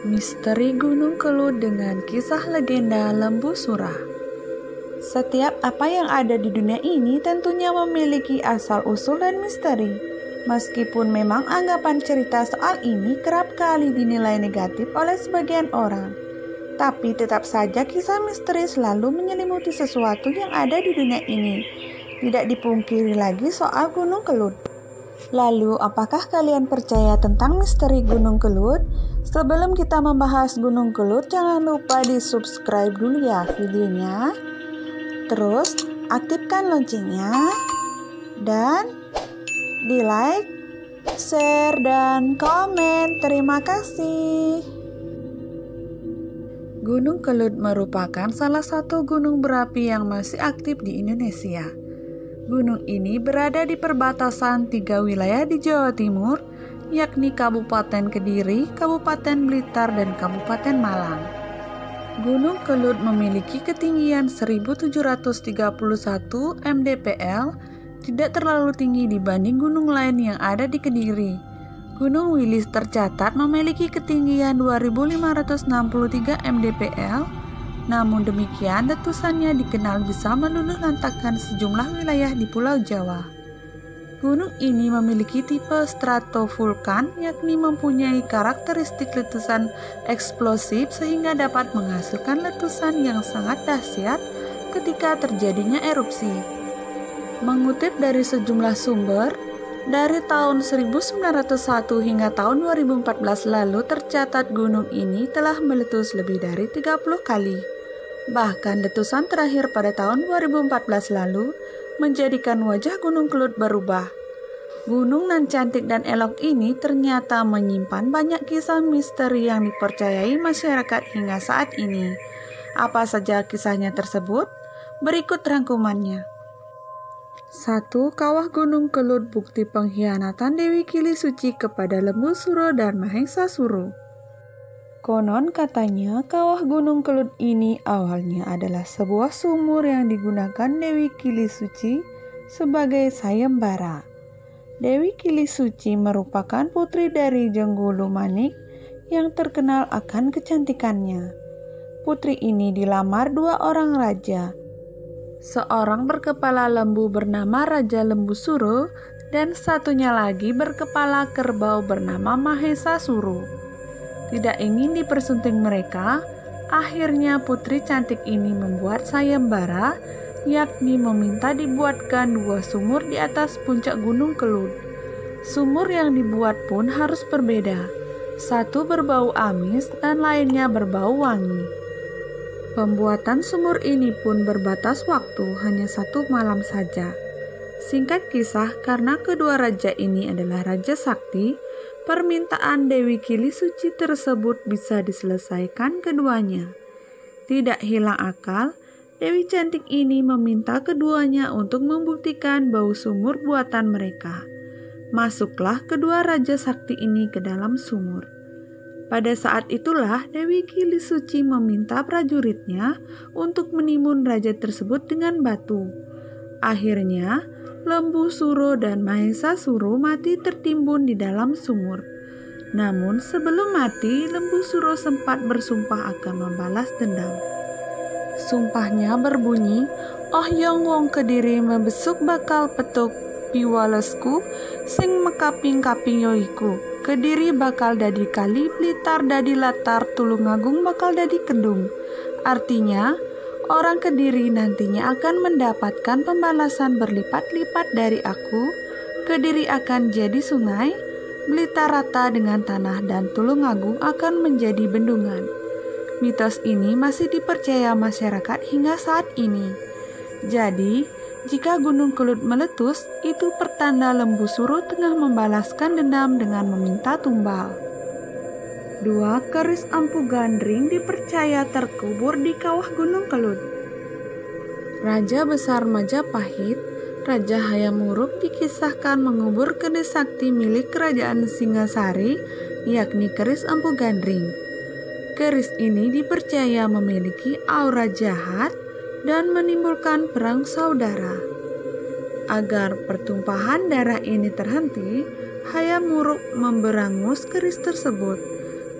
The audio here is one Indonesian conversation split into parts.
Misteri Gunung Kelut dengan kisah legenda Lembu Sura. Setiap apa yang ada di dunia ini tentunya memiliki asal-usul dan misteri. Meskipun memang anggapan cerita soal ini kerap kali dinilai negatif oleh sebagian orang, tapi tetap saja kisah misteri selalu menyelimuti sesuatu yang ada di dunia ini. Tidak dipungkiri lagi soal Gunung Kelut. Lalu, apakah kalian percaya tentang misteri Gunung Kelut? Sebelum kita membahas Gunung Kelut, jangan lupa di-subscribe dulu ya videonya. Terus, aktifkan loncengnya. Dan di-like, share, dan komen. Terima kasih. Gunung Kelut merupakan salah satu gunung berapi yang masih aktif di Indonesia. Gunung ini berada di perbatasan 3 wilayah di Jawa Timur, yakni Kabupaten Kediri, Kabupaten Blitar, dan Kabupaten Malang. Gunung Kelut memiliki ketinggian 1731 mdpl, tidak terlalu tinggi dibanding gunung lain yang ada di Kediri. Gunung Wilis tercatat memiliki ketinggian 2563 mdpl. Namun demikian, letusannya dikenal bisa meluluhlantahkan sejumlah wilayah di Pulau Jawa. Gunung ini memiliki tipe stratovulkan, yakni mempunyai karakteristik letusan eksplosif sehingga dapat menghasilkan letusan yang sangat dahsyat ketika terjadinya erupsi. Mengutip dari sejumlah sumber, dari tahun 1901 hingga tahun 2014 lalu tercatat gunung ini telah meletus lebih dari 30 kali. Bahkan letusan terakhir pada tahun 2014 lalu menjadikan wajah Gunung Kelut berubah. Gunung nan cantik dan elok ini ternyata menyimpan banyak kisah misteri yang dipercayai masyarakat hingga saat ini. Apa saja kisahnya tersebut? Berikut rangkumannya. 1. Kawah Gunung Kelut, bukti pengkhianatan Dewi Kili Suci kepada Lembu Suro dan Mahesa-suro. Konon katanya kawah Gunung Kelut ini awalnya adalah sebuah sumur yang digunakan Dewi Kili Suci sebagai sayembara. Dewi Kili Suci merupakan putri dari Jenggulu Manik yang terkenal akan kecantikannya. Putri ini dilamar 2 orang raja. Seorang berkepala lembu bernama Raja Lembu Suro dan satunya lagi berkepala kerbau bernama Mahesa-suro. Tidak ingin dipersunting mereka, akhirnya putri cantik ini membuat sayembara, yakni meminta dibuatkan 2 sumur di atas puncak Gunung Kelut. Sumur yang dibuat pun harus berbeda, satu berbau amis dan lainnya berbau wangi. Pembuatan sumur ini pun berbatas waktu, hanya 1 malam saja. Singkat kisah, karena kedua raja ini adalah raja sakti, permintaan Dewi Kili Suci tersebut bisa diselesaikan keduanya. Tidak hilang akal, Dewi cantik ini meminta keduanya untuk membuktikan bau sumur buatan mereka. Masuklah kedua raja sakti ini ke dalam sumur. Pada saat itulah Dewi Kili Suci meminta prajuritnya untuk menimbun raja tersebut dengan batu. Akhirnya, Lembu Suro dan Mahesa-suro mati tertimbun di dalam sumur. Namun sebelum mati, Lembu Suro sempat bersumpah akan membalas dendam. Sumpahnya berbunyi, "Oh Yong Wong Kediri membesuk bakal petuk piwalesku sing mekaping-kaping yoiku. Kediri bakal dadi kali, Blitar dadi latar, Tulungagung bakal dadi kendung." Artinya, orang Kediri nantinya akan mendapatkan pembalasan berlipat-lipat dari aku. Kediri akan jadi sungai, Blitar rata dengan tanah, dan Tulungagung akan menjadi bendungan. Mitos ini masih dipercaya masyarakat hingga saat ini. Jadi, jika Gunung Kelut meletus, itu pertanda Lembu Suro tengah membalaskan dendam dengan meminta tumbal. 2. Keris Empu Gandring dipercaya terkubur di kawah Gunung Kelut. Raja besar Majapahit, Raja Hayam Wuruk dikisahkan mengubur keris sakti milik kerajaan Singasari, yakni keris Empu Gandring. Keris ini dipercaya memiliki aura jahat dan menimbulkan perang saudara. Agar pertumpahan darah ini terhenti, Hayam Wuruk memberangus keris tersebut.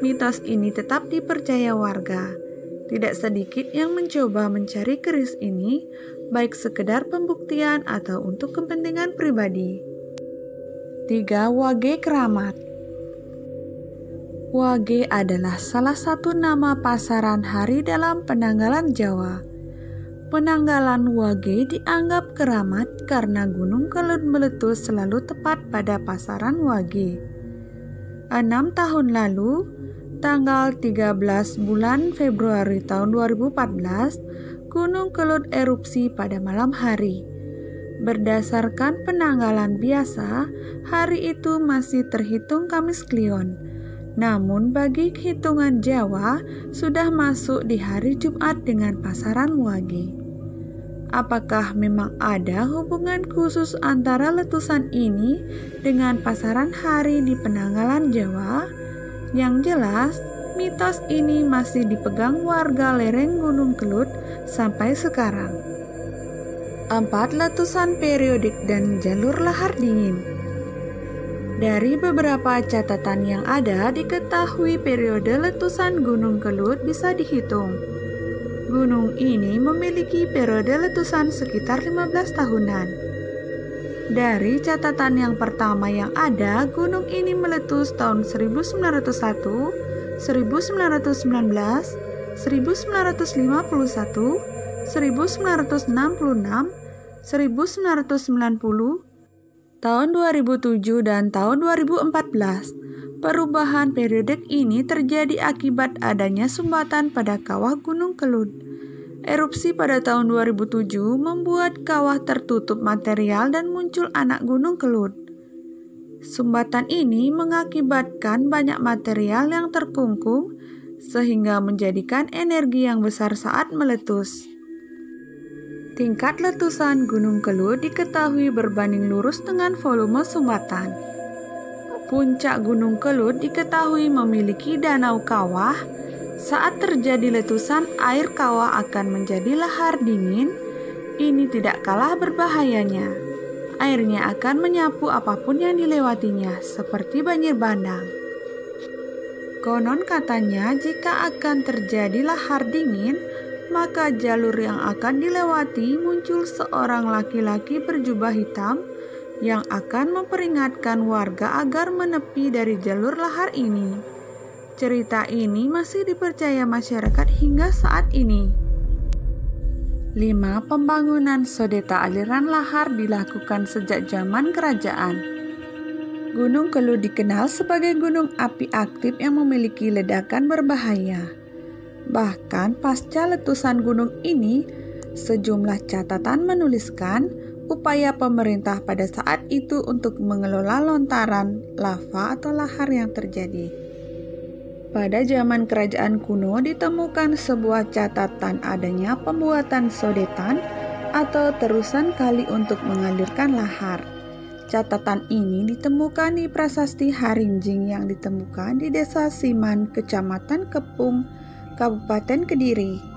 mitos ini tetap dipercaya warga. Tidak sedikit yang mencoba mencari keris ini, baik sekedar pembuktian atau untuk kepentingan pribadi. 3. Wage Keramat. Wage adalah salah satu nama pasaran hari dalam penanggalan Jawa. Penanggalan Wage dianggap keramat karena Gunung Kelut meletus selalu tepat pada pasaran Wage. 6 tahun lalu, tanggal 13 bulan Februari tahun 2014, Gunung Kelut erupsi pada malam hari. Berdasarkan penanggalan biasa, hari itu masih terhitung Kamis Kliwon. Namun bagi hitungan Jawa, sudah masuk di hari Jumat dengan pasaran Wage. Apakah memang ada hubungan khusus antara letusan ini dengan pasaran hari di penanggalan Jawa? Yang jelas, mitos ini masih dipegang warga lereng Gunung Kelut sampai sekarang. 4. Letusan periodik dan jalur lahar dingin. Dari beberapa catatan yang ada, diketahui periode letusan Gunung Kelut bisa dihitung. Gunung ini memiliki periode letusan sekitar 15 tahunan. Dari catatan yang pertama yang ada, gunung ini meletus tahun 1901, 1919, 1951, 1966, 1990, tahun 2007 dan tahun 2014. Perubahan periodik ini terjadi akibat adanya sumbatan pada kawah Gunung Kelut. Erupsi pada tahun 2007 membuat kawah tertutup material dan muncul anak Gunung Kelut. Sumbatan ini mengakibatkan banyak material yang terkungkung sehingga menjadikan energi yang besar saat meletus. Tingkat letusan Gunung Kelut diketahui berbanding lurus dengan volume sumbatan. Puncak Gunung Kelut diketahui memiliki danau kawah. Saat terjadi letusan, air kawah akan menjadi lahar dingin. Ini tidak kalah berbahayanya. Airnya akan menyapu apapun yang dilewatinya, seperti banjir bandang. Konon katanya, jika akan terjadi lahar dingin, maka jalur yang akan dilewati muncul seorang laki-laki berjubah hitam yang akan memperingatkan warga agar menepi dari jalur lahar ini. Cerita ini masih dipercaya masyarakat hingga saat ini. 5. Pembangunan sodeta aliran lahar dilakukan sejak zaman kerajaan. Gunung Kelut dikenal sebagai gunung api aktif yang memiliki ledakan berbahaya. Bahkan pasca letusan gunung ini, sejumlah catatan menuliskan upaya pemerintah pada saat itu untuk mengelola lontaran lava atau lahar yang terjadi. Pada zaman kerajaan kuno ditemukan sebuah catatan adanya pembuatan sodetan atau terusan kali untuk mengalirkan lahar. Catatan ini ditemukan di Prasasti Harinjing yang ditemukan di Desa Siman, Kecamatan Kepung, Kabupaten Kediri.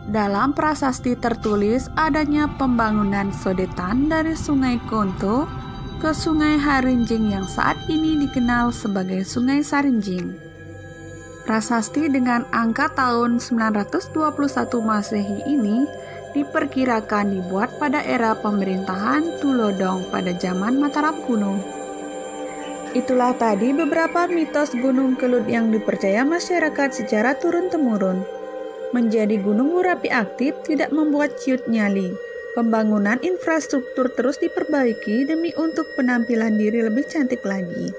Dalam prasasti tertulis adanya pembangunan sodetan dari Sungai Konto ke Sungai Harinjing yang saat ini dikenal sebagai Sungai Sarinjing. Prasasti dengan angka tahun 921 Masehi ini diperkirakan dibuat pada era pemerintahan Tulodong pada zaman Mataram kuno. Itulah tadi beberapa mitos Gunung Kelut yang dipercaya masyarakat secara turun-temurun. Menjadi gunung berapi aktif tidak membuat ciut nyali. Pembangunan infrastruktur terus diperbaiki demi untuk penampilan diri lebih cantik lagi.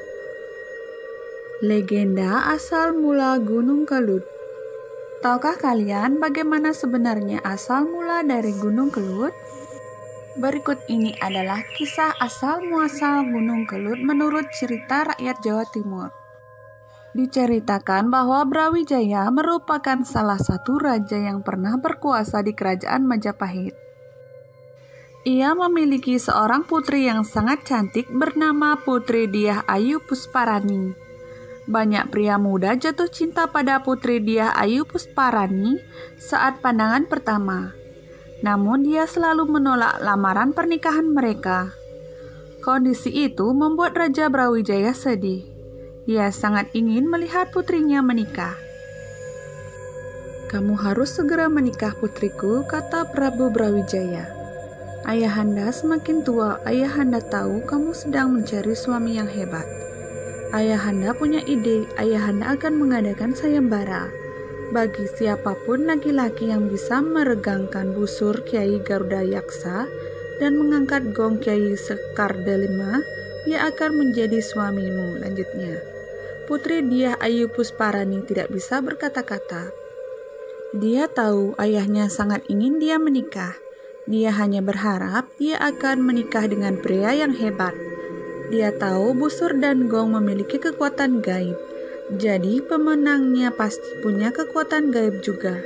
Legenda asal mula Gunung Kelut. Tahukah kalian bagaimana sebenarnya asal mula dari Gunung Kelut? Berikut ini adalah kisah asal muasal Gunung Kelut menurut cerita rakyat Jawa Timur. Diceritakan bahwa Brawijaya merupakan salah satu raja yang pernah berkuasa di kerajaan Majapahit. Ia memiliki seorang putri yang sangat cantik bernama Putri Diah Ayu Pusparani. Banyak pria muda jatuh cinta pada Putri Diah Ayu Pusparani saat pandangan pertama. Namun dia selalu menolak lamaran pernikahan mereka. Kondisi itu membuat Raja Brawijaya sedih. Dia sangat ingin melihat putrinya menikah. "Kamu harus segera menikah, putriku," kata Prabu Brawijaya. "Ayahanda semakin tua, ayahanda tahu kamu sedang mencari suami yang hebat. Ayahanda punya ide, ayahanda akan mengadakan sayembara. Bagi siapapun laki-laki yang bisa meregangkan busur Kiai Garuda Yaksa dan mengangkat gong Kiai Sekardelima, ia akan menjadi suamimu," lanjutnya. Putri Dyah Ayu Pusparani tidak bisa berkata-kata. Dia tahu ayahnya sangat ingin dia menikah. Dia hanya berharap dia akan menikah dengan pria yang hebat. Dia tahu busur dan gong memiliki kekuatan gaib. Jadi pemenangnya pasti punya kekuatan gaib juga.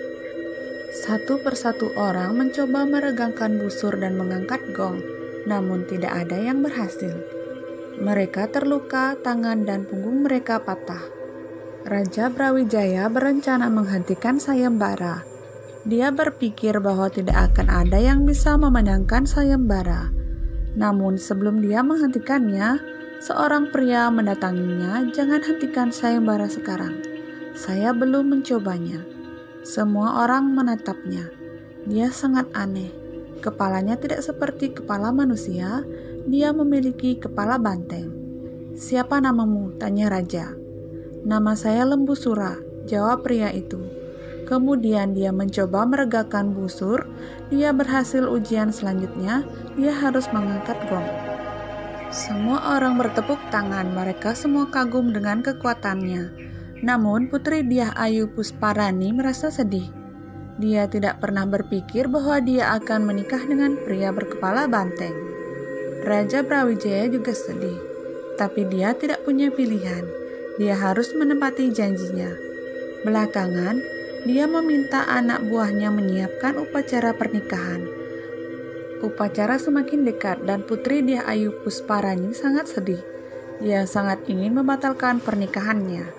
Satu persatu orang mencoba meregangkan busur dan mengangkat gong, namun tidak ada yang berhasil. Mereka terluka, tangan dan punggung mereka patah. Raja Brawijaya berencana menghentikan sayembara. Dia berpikir bahwa tidak akan ada yang bisa memenangkan sayembara. Namun sebelum dia menghentikannya, seorang pria mendatanginya. "Jangan hentikan sayembara sekarang. Saya belum mencobanya." Semua orang menatapnya. Dia sangat aneh. Kepalanya tidak seperti kepala manusia. Dia memiliki kepala banteng. "Siapa namamu?" tanya raja. "Nama saya Lembu Sura," jawab pria itu. Kemudian dia mencoba meregangkan busur. Dia berhasil ujian selanjutnya. Dia harus mengangkat gong. Semua orang bertepuk tangan. Mereka semua kagum dengan kekuatannya. Namun Putri Dyah Ayu Pusparani merasa sedih. Dia tidak pernah berpikir bahwa dia akan menikah dengan pria berkepala banteng. Raja Brawijaya juga sedih, tapi dia tidak punya pilihan. Dia harus menepati janjinya. Belakangan, dia meminta anak buahnya menyiapkan upacara pernikahan. Upacara semakin dekat dan Putri Dyah Ayu Pusparani sangat sedih. Dia sangat ingin membatalkan pernikahannya.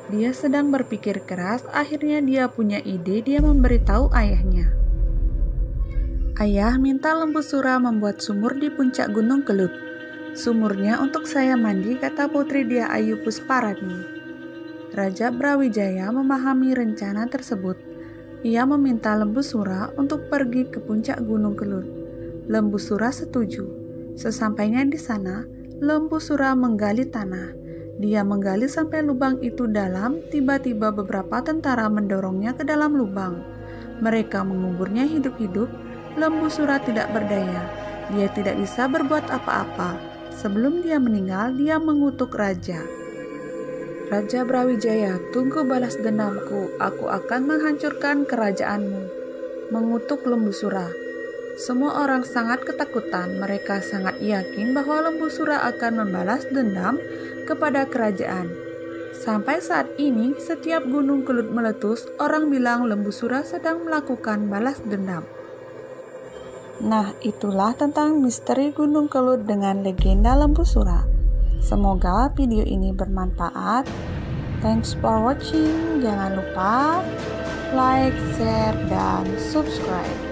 Dia sedang berpikir keras, akhirnya dia punya ide. Dia memberitahu ayahnya. "Ayah minta Lembu Sura membuat sumur di puncak Gunung Kelut. Sumurnya untuk saya mandi," kata Putri Dyah Ayu Pusparani. Raja Brawijaya memahami rencana tersebut. Ia meminta Lembu Sura untuk pergi ke puncak Gunung Kelut. Lembu Sura setuju. Sesampainya di sana, Lembu Sura menggali tanah. Dia menggali sampai lubang itu dalam. Tiba-tiba beberapa tentara mendorongnya ke dalam lubang. Mereka menguburnya hidup-hidup. Lembu Sura tidak berdaya. Dia tidak bisa berbuat apa-apa. Sebelum dia meninggal, dia mengutuk raja. "Raja Brawijaya, tunggu balas dendamku. Aku akan menghancurkan kerajaanmu," mengutuk Lembu Sura. Semua orang sangat ketakutan. Mereka sangat yakin bahwa Lembu Sura akan membalas dendam kepada kerajaan. Sampai saat ini, setiap Gunung Kelut meletus, orang bilang Lembu Sura sedang melakukan balas dendam. Nah, itulah tentang misteri Gunung Kelut dengan legenda Lembu Sura. Semoga video ini bermanfaat. Thanks for watching. Jangan lupa like, share, dan subscribe.